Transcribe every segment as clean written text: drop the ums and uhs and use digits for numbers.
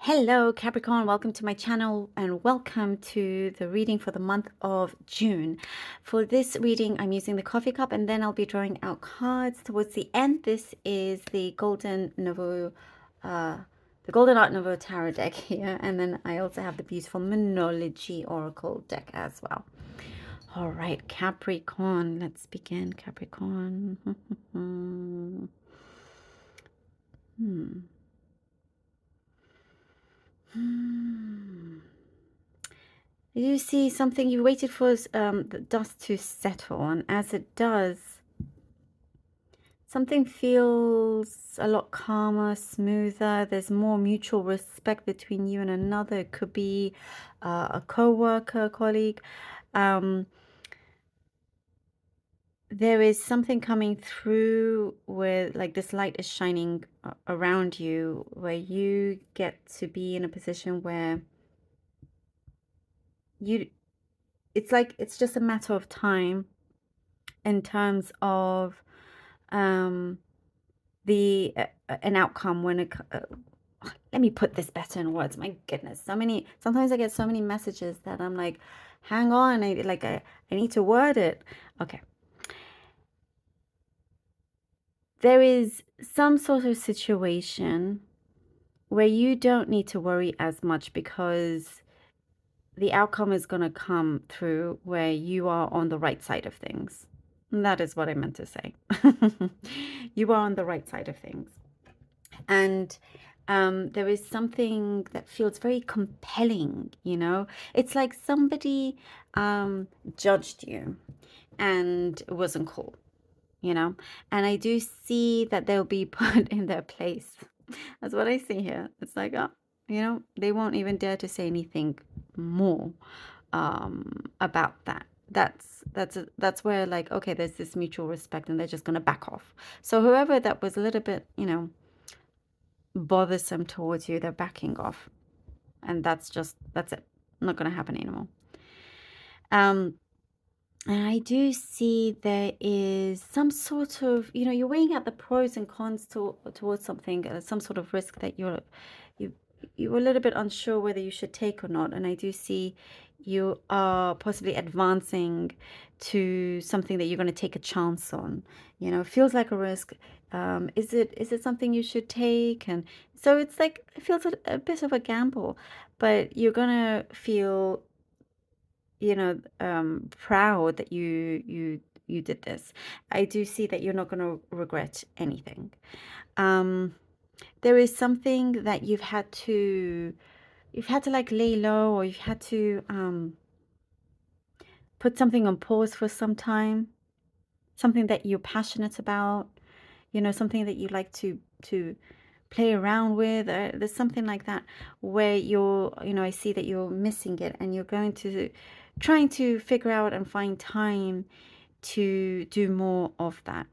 Hello, Capricorn. Welcome to my channel and welcome to the reading for the month of June. For this reading, I'm using the coffee cup and then I'll be drawing out cards towards the end. This is the the Golden Art Nouveau Tarot deck here. And then I also have the beautiful Monology Oracle deck as well. All right, Capricorn. Let's begin, Capricorn. You see something you waited for the dust to settle, and as it does, something feels a lot calmer, smoother. There's more mutual respect between you and another. It could be a co-worker, colleague. There is something coming through where like this light is shining around you, where you get to be in a position where it's like it's just a matter of time in terms of the an outcome when it let me put this better in words. My goodness, sometimes I get so many messages that I'm like, hang on, I need to word it. Okay, there is some sort of situation where you don't need to worry as much because the outcome is going to come through where you are on the right side of things. And that is what I meant to say. You are on the right side of things. And there is something that feels very compelling, you know? It's like somebody judged you and it wasn't cool, you know? And I do see that they'll be put in their place. That's what I see here. It's like, oh, you know, they won't even dare to say anything more about that. That's where like, okay, there's this mutual respect and they're just going to back off. So whoever that was a little bit, you know, bothersome towards you, they're backing off. And that's it. Not going to happen anymore. And I do see there is some sort of, you know, you're weighing out the pros and cons towards something, some sort of risk that you were a little bit unsure whether you should take or not. And I do see you are possibly advancing to something that you're going to take a chance on. You know, it feels like a risk. Is it something you should take? And so it's like, it feels a bit of a gamble, but you're going to feel, you know, proud that you did this. I do see that you're not going to regret anything. There is something that you've had to like lay low, or you've had to put something on pause for some time, something that you're passionate about, you know, something that you like to play around with. There's something like that where you're, you know, I see that you're missing it and you're going to trying to figure out and find time to do more of that.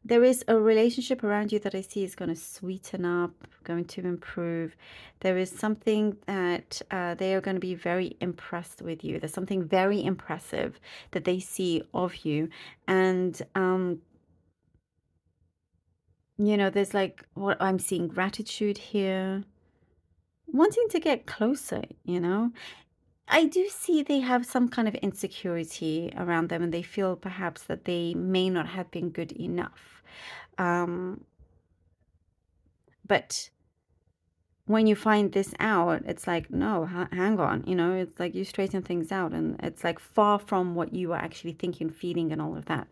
There is a relationship around you that I see is going to sweeten up, going to improve. There is something that they are going to be very impressed with you. There's something very impressive that they see of you. And, you know, there's like what I'm seeing, gratitude here, wanting to get closer, you know. I do see they have some kind of insecurity around them and they feel perhaps that they may not have been good enough. Um, but when you find this out, it's like, no, hang on, you know, it's like you straighten things out and it's like far from what you were actually thinking, feeling, and all of that.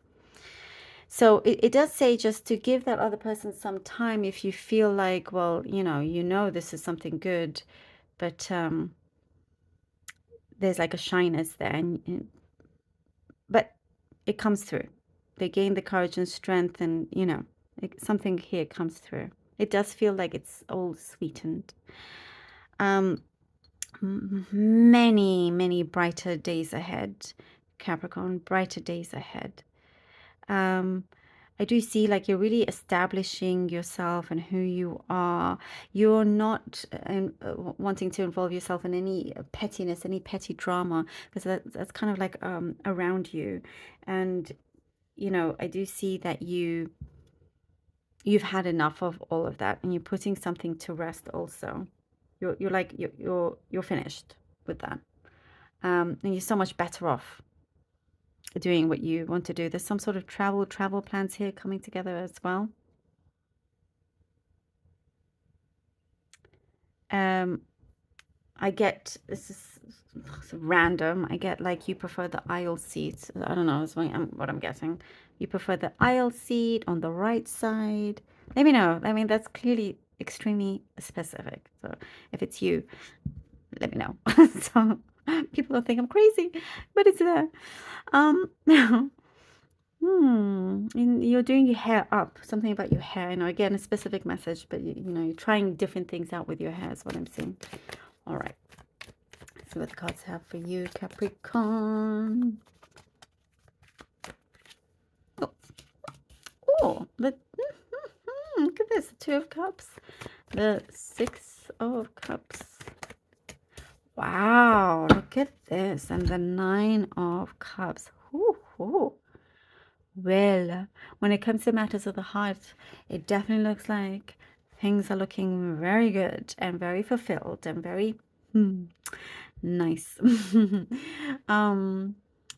So it does say just to give that other person some time if you feel like, well, you know, this is something good, but there's like a shyness there. But it comes through. They gain the courage and strength and, you know, something here comes through. It does feel like it's all sweetened. Many, many brighter days ahead, Capricorn, brighter days ahead. I do see like you're really establishing yourself and who you are. You're not wanting to involve yourself in any pettiness, any petty drama, because that's kind of like around you. And, you know, I do see that you you've had enough of all of that, and you're putting something to rest also. You're like you're finished with that. And you're so much better off doing what you want to do. There's some sort of travel plans here coming together as well. Um, I get this is random. I get like you prefer the aisle seats. I don't know. It's what I'm guessing. You prefer the aisle seat on the right side. Let me know. I mean, that's clearly extremely specific. So if it's you, let me know. So people don't think I'm crazy, but it's there. And you're doing your hair up. Something about your hair. Again, a specific message, but you're trying different things out with your hair is what I'm seeing. All right. Let's see what the cards have for you, Capricorn. Oh, look at this. The Two of Cups. The Six of Cups. Wow, look at this. And the Nine of Cups. Ooh. Well, when it comes to matters of the heart, it definitely looks like things are looking very good and very fulfilled and very nice.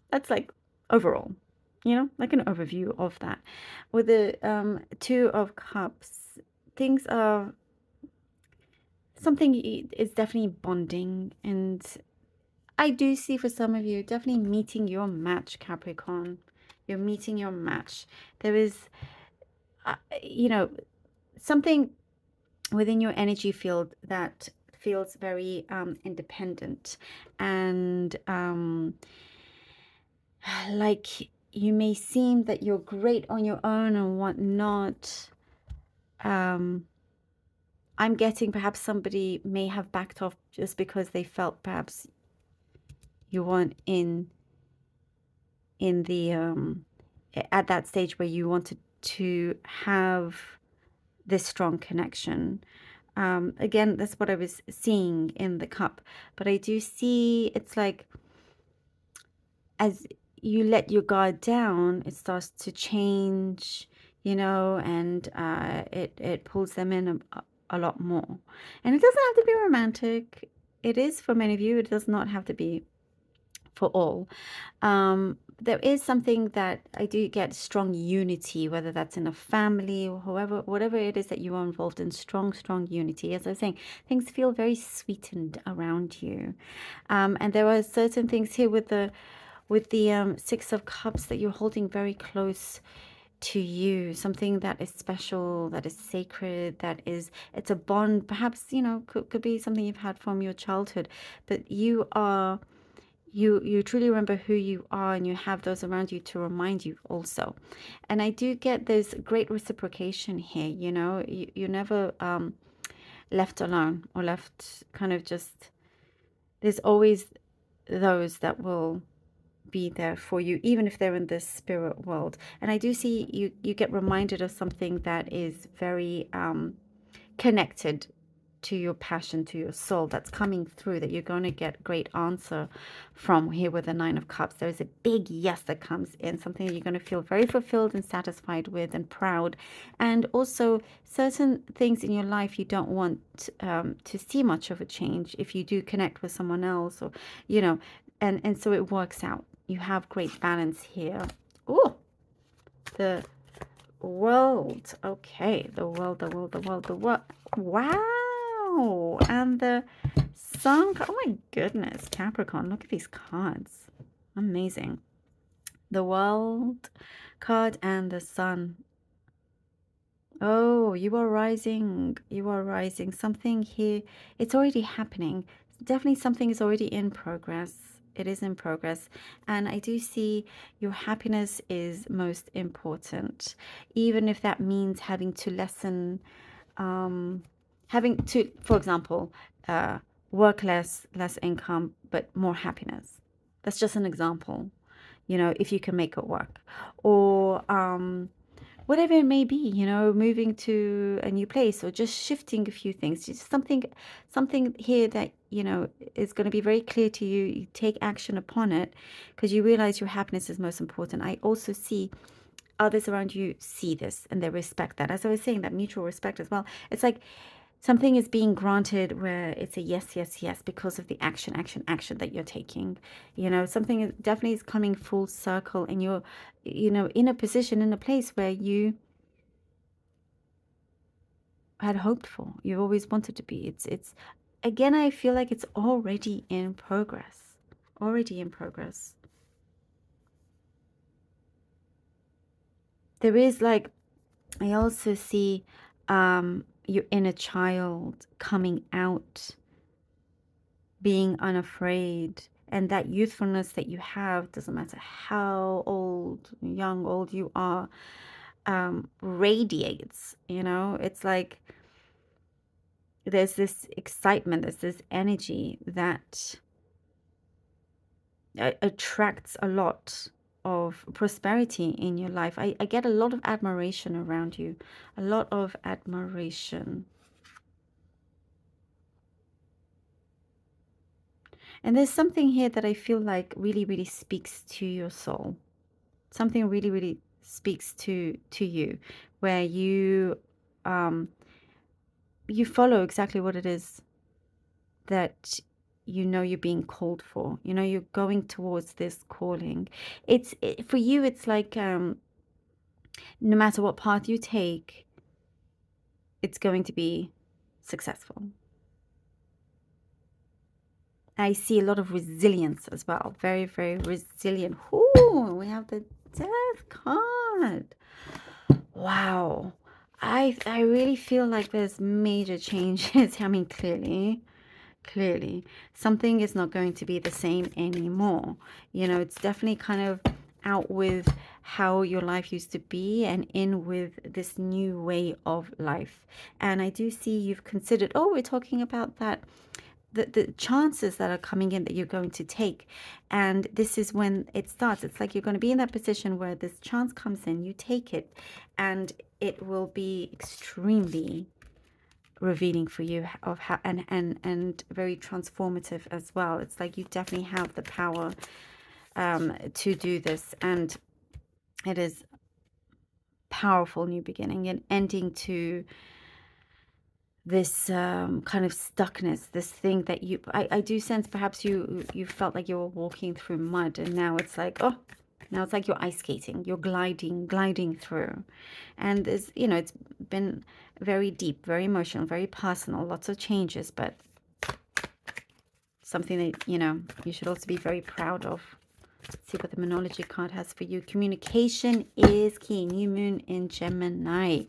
That's like overall, like an overview of that. With the Two of Cups, things are something is definitely bonding, and I do see for some of you definitely meeting your match, Capricorn. You're meeting your match. There is, something within your energy field that feels very independent, and like you may seem that you're great on your own and whatnot. I'm getting perhaps somebody may have backed off just because they felt perhaps you weren't in the at that stage where you wanted to have this strong connection. Again, that's what I was seeing in the cup, but I do see it's like as you let your guard down, it starts to change, and it pulls them in a lot more. And it doesn't have to be romantic. It is for many of you. It does not have to be for all. There is something that I do get strong unity, whether that's in a family or whatever it is that you are involved in, strong unity. As I was saying, things feel very sweetened around you. And there are certain things here with the Six of Cups that you're holding very close to you, something that is special, that is sacred, it's a bond, perhaps, could be something you've had from your childhood, but you truly remember who you are, and you have those around you to remind you also. And I do get this great reciprocation here. You're never left alone or left kind of just, there's always those that will be there for you, even if they're in the spirit world. And I do see you get reminded of something that is very connected to your passion, to your soul, that's coming through, that you're going to get great answer from here with the Nine of Cups. There's a big yes that comes in, something that you're going to feel very fulfilled and satisfied with and proud. And also certain things in your life you don't want to see much of a change if you do connect with someone else, or and so it works out. You have great balance here. Oh, the World. Okay, the world. Wow. And the Sun. Oh my goodness, Capricorn. Look at these cards. Amazing. The World card and the Sun. Oh, you are rising. Something here. It's already happening. Definitely something is already in progress. It is in progress. And I do see your happiness is most important, even if that means having to lessen, having to, for example, work less income, but more happiness. That's just an example, if you can make it work. Or whatever it may be, moving to a new place or just shifting a few things. Just something here that, is going to be very clear to you. You take action upon it because you realize your happiness is most important. I also see others around you see this and they respect that. As I was saying, that mutual respect as well. It's like something is being granted where it's a yes, yes, yes because of the action, action, action that you're taking. Something definitely is coming full circle, and you're, in a position, in a place where you had hoped for. You've always wanted to be. It's again, I feel like it's already in progress. Already in progress. There is like, I also see your inner child coming out, being unafraid, and that youthfulness that you have, doesn't matter how young, old you are, radiates. It's like there's this excitement, there's this energy that attracts a lot of prosperity in your life. I get a lot of admiration around you, a lot of admiration. And there's something here that I feel like really, really speaks to your soul. Something really, really speaks to you, where you follow exactly what it is that you're being called for. You're going towards this calling. For you, it's like no matter what path you take, it's going to be successful. I see a lot of resilience as well. Very, very resilient. Ooh, we have the Death card. Wow. I really feel like there's major changes. I mean, clearly, something is not going to be the same anymore. It's definitely kind of out with how your life used to be and in with this new way of life. And I do see you've considered, we're talking about that, the chances that are coming in that you're going to take. And this is when it starts. It's like you're going to be in that position where this chance comes in, you take it, and it will be extremely revealing for you of how and very transformative as well. It's like you definitely have the power to do this, and it is powerful new beginning and ending to this kind of stuckness, this thing that I do sense perhaps you felt like you were walking through mud, and now it's like, now it's like you're ice skating, you're gliding through. And it's been very deep, very emotional, very personal, lots of changes, but something that you should also be very proud of. Let's see what the Monology card has for you. Communication is key. New moon in Gemini.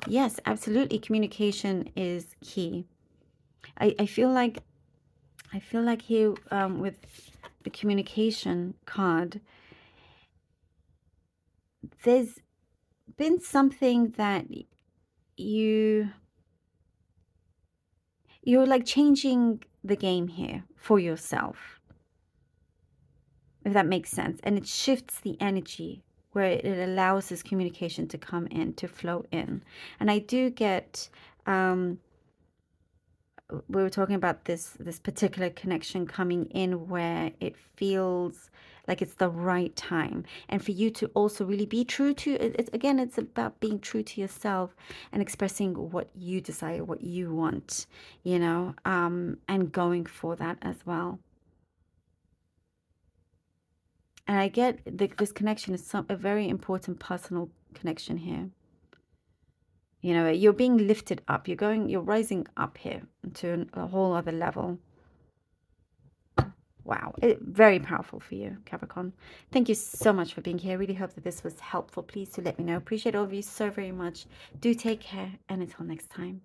Yes, absolutely. Communication is key. I feel like here with the communication card, there's been something that you're like changing the game here for yourself, if that makes sense. And it shifts the energy where it allows this communication to come in, to flow in. And I do get, we were talking about this particular connection coming in where it feels like it's the right time, and for you to also really be true to it. Again, it's about being true to yourself and expressing what you desire, what you want, and going for that as well. And I get this connection is a very important personal connection here. You're being lifted up. You're rising up here to a whole other level. Wow, very powerful for you, Capricorn. Thank you so much for being here. I really hope that this was helpful. Please do let me know. Appreciate all of you so very much. Do take care, and until next time.